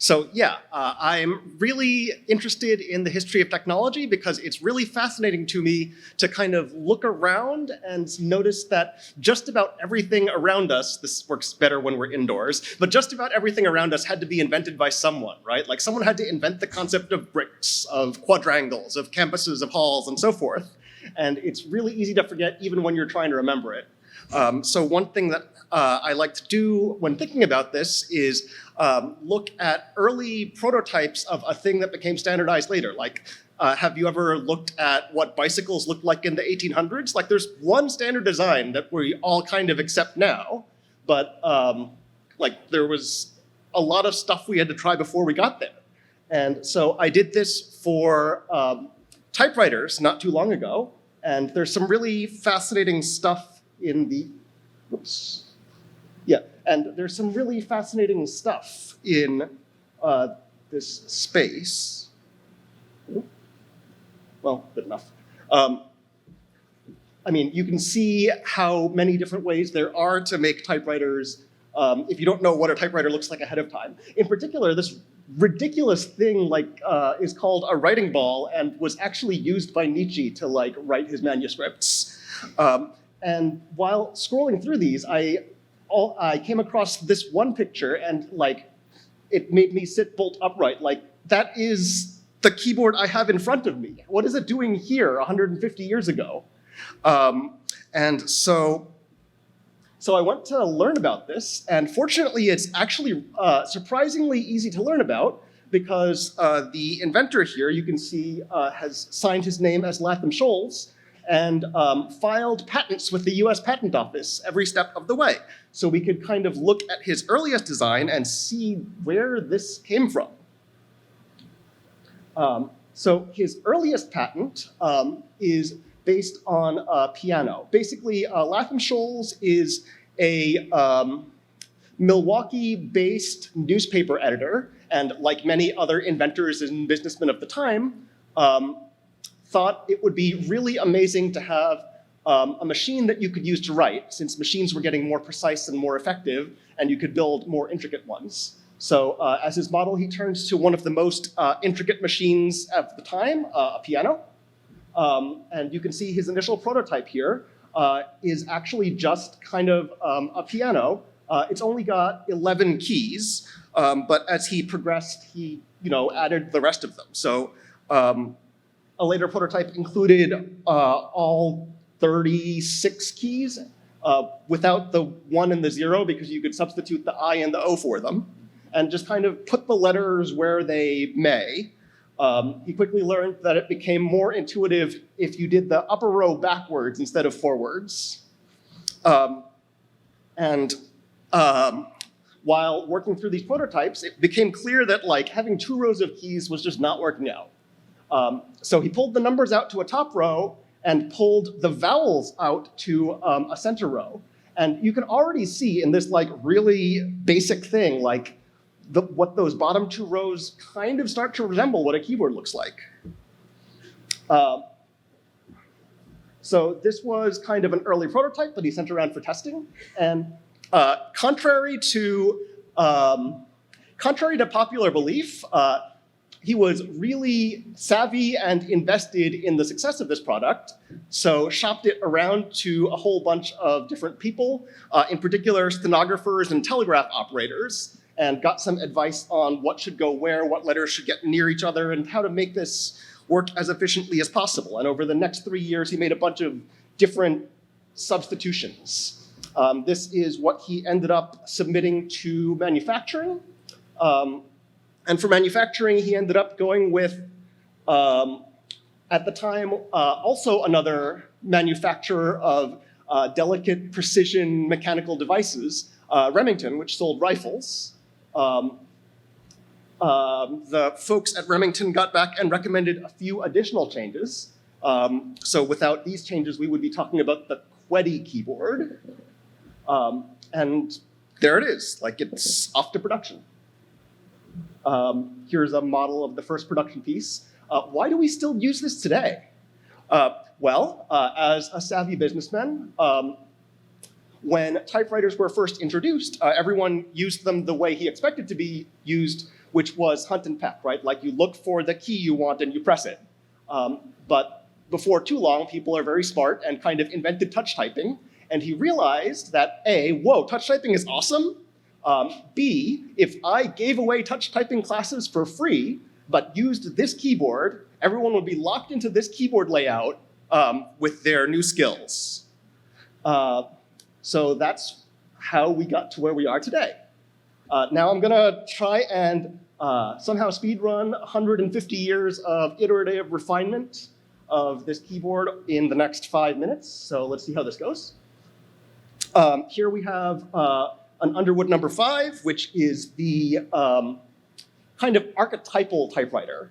So yeah, I'm really interested in the history of technology because it's really fascinating to me to kind of look around and notice that just about everything around us, this works better when we're indoors, but just about everything around us had to be invented by someone, right? Like someone had to invent the concept of bricks, of quadrangles, of campuses, of halls, and so forth. And it's really easy to forget even when you're trying to remember it. So one thing that I like to do when thinking about this is look at early prototypes of a thing that became standardized later. Like, have you ever looked at what bicycles looked like in the 1800s? Like, there's one standard design that we all kind of accept now, but like there was a lot of stuff we had to try before we got there. And so I did this for typewriters not too long ago, and there's some really fascinating stuff in the, oops. Yeah, and there's some really fascinating stuff in this space. Well, good enough. I mean, you can see how many different ways there are to make typewriters if you don't know what a typewriter looks like ahead of time. In particular, this ridiculous thing like is called a writing ball and was actually used by Nietzsche to like write his manuscripts. And while scrolling through these, I came across this one picture and like it made me sit bolt upright. Like that is the keyboard I have in front of me. What is it doing here 150 years ago? And so I went to learn about this, and fortunately it's actually surprisingly easy to learn about because the inventor here, you can see, has signed his name as Latham Scholes and filed patents with the US Patent Office every step of the way. So we could kind of look at his earliest design and see where this came from. So his earliest patent is based on a piano. Basically, Latham Scholes is a Milwaukee-based newspaper editor, and like many other inventors and businessmen of the time, thought it would be really amazing to have a machine that you could use to write, since machines were getting more precise and more effective, and you could build more intricate ones. So as his model, he turns to one of the most intricate machines at the time, a piano. And you can see his initial prototype here is actually just kind of a piano. It's only got 11 keys, but as he progressed, he added the rest of them. So a later prototype included all 36 keys without the 1 and the 0 because you could substitute the I and the O for them and just kind of put the letters where they may. He quickly learned that it became more intuitive if you did the upper row backwards instead of forwards. While working through these prototypes, it became clear that like having 2 rows of keys was just not working out. So he pulled the numbers out to a top row and pulled the vowels out to a center row. And you can already see in this like really basic thing, like what those bottom 2 rows kind of start to resemble what a keyboard looks like. So this was kind of an early prototype that he sent around for testing. And contrary to popular belief, he was really savvy and invested in the success of this product, so shopped it around to a whole bunch of different people, in particular stenographers and telegraph operators, and got some advice on what should go where, what letters should get near each other, and how to make this work as efficiently as possible. And over the next 3 years, he made a bunch of different substitutions. This is what he ended up submitting to manufacturing. And for manufacturing, he ended up going with, at the time, also another manufacturer of delicate precision mechanical devices, Remington, which sold rifles. The folks at Remington got back and recommended a few additional changes. So without these changes, we would be talking about the QWERTY keyboard. And there it is, like it's off to production. Here's a model of the first production piece. Why do we still use this today? Well, as a savvy businessman, when typewriters were first introduced, everyone used them the way he expected to be used, which was hunt and peck, right? Like you look for the key you want and you press it. But before too long, people are very smart and kind of invented touch typing. And he realized that A, whoa, touch typing is awesome. B, if I gave away touch typing classes for free, but used this keyboard, everyone would be locked into this keyboard layout with their new skills. So that's how we got to where we are today. Now I'm gonna try and somehow speed run 150 years of iterative refinement of this keyboard in the next 5 minutes. So let's see how this goes. Here we have an Underwood number 5, which is the kind of archetypal typewriter.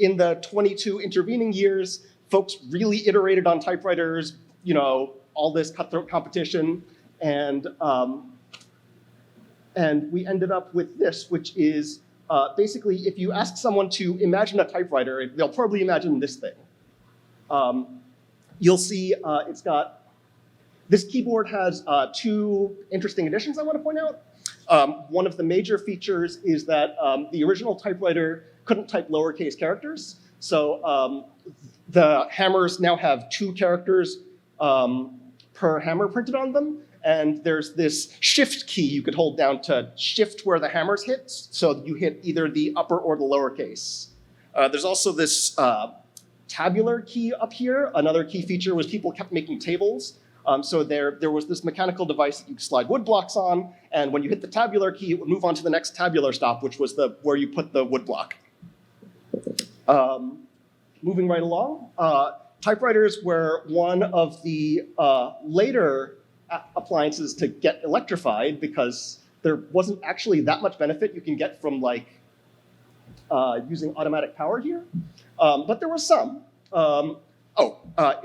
In the 22 intervening years, folks really iterated on typewriters, you know, all this cutthroat competition, and we ended up with this, which is basically, if you ask someone to imagine a typewriter, they'll probably imagine this thing. You'll see it's got, this keyboard has 2 interesting additions I want to point out. One of the major features is that the original typewriter couldn't type lowercase characters. So the hammers now have 2 characters per hammer printed on them. And there's this shift key you could hold down to shift where the hammers hit, so you hit either the upper or the lowercase. There's also this tabular key up here. Another key feature was people kept making tables. So there was this mechanical device that you could slide wood blocks on, and when you hit the tabular key, it would move on to the next tabular stop, which was where you put the wood block. Moving right along, typewriters were one of the later appliances to get electrified because there wasn't actually that much benefit you can get from like using automatic power here, but there was some.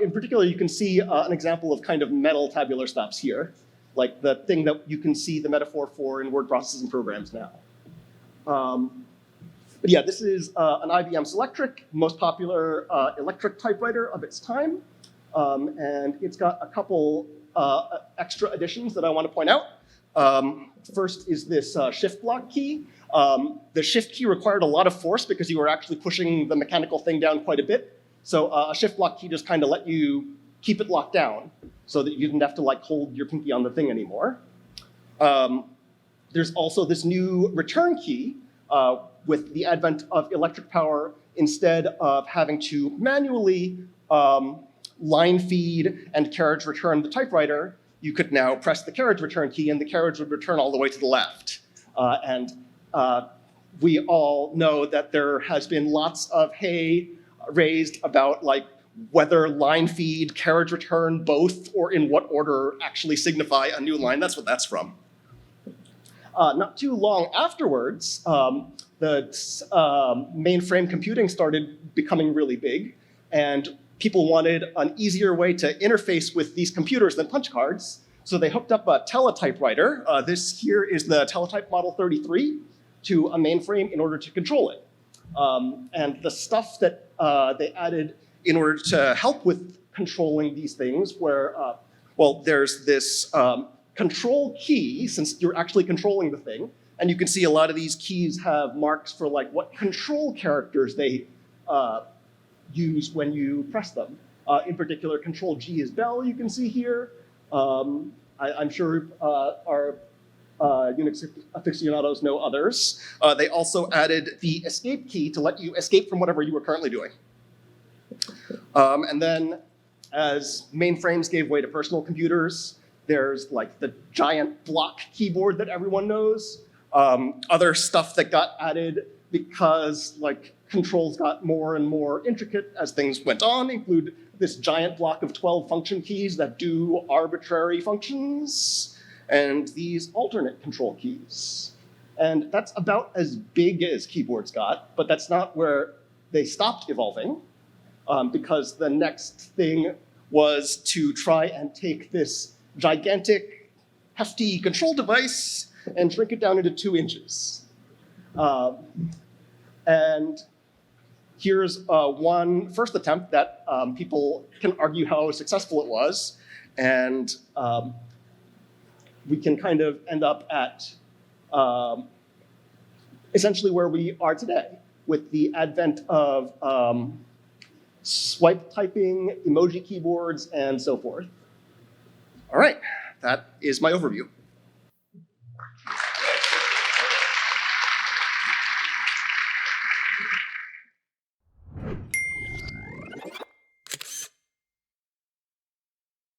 In particular, you can see an example of kind of metal tabular stops here, like the thing that you can see the metaphor for in word processing programs now. But yeah, this is an IBM Selectric, most popular electric typewriter of its time. And it's got a couple extra additions that I want to point out. First is this shift block key. The shift key required a lot of force because you were actually pushing the mechanical thing down quite a bit. So a shift block key just kind of let you keep it locked down so that you didn't have to like hold your pinky on the thing anymore. There's also this new return key with the advent of electric power. Instead of having to manually line feed and carriage return the typewriter, you could now press the carriage return key and the carriage would return all the way to the left. We all know that there has been lots of hay raised about like whether line feed, carriage return, both, or in what order actually signify a new line. That's what that's from. Not too long afterwards, the mainframe computing started becoming really big, and people wanted an easier way to interface with these computers than punch cards. So they hooked up a teletypewriter. This here is the Teletype Model 33 to a mainframe in order to control it. And the stuff that they added in order to help with controlling these things where, well, there's this control key, since you're actually controlling the thing, and you can see a lot of these keys have marks for like what control characters they use when you press them. In particular, Control G is bell, you can see here. I'm sure our Unix aficionados know others. They also added the escape key to let you escape from whatever you were currently doing. And then as mainframes gave way to personal computers, there's like the giant block keyboard that everyone knows. Other stuff that got added because like controls got more and more intricate as things went on include this giant block of 12 function keys that do arbitrary functions, and these alternate control keys. And that's about as big as keyboards got, but that's not where they stopped evolving, because the next thing was to try and take this gigantic, hefty control device and shrink it down into 2 inches. And here's one first attempt that people can argue how successful it was. And we can kind of end up at essentially where we are today, with the advent of swipe typing, emoji keyboards, and so forth. All right, that is my overview.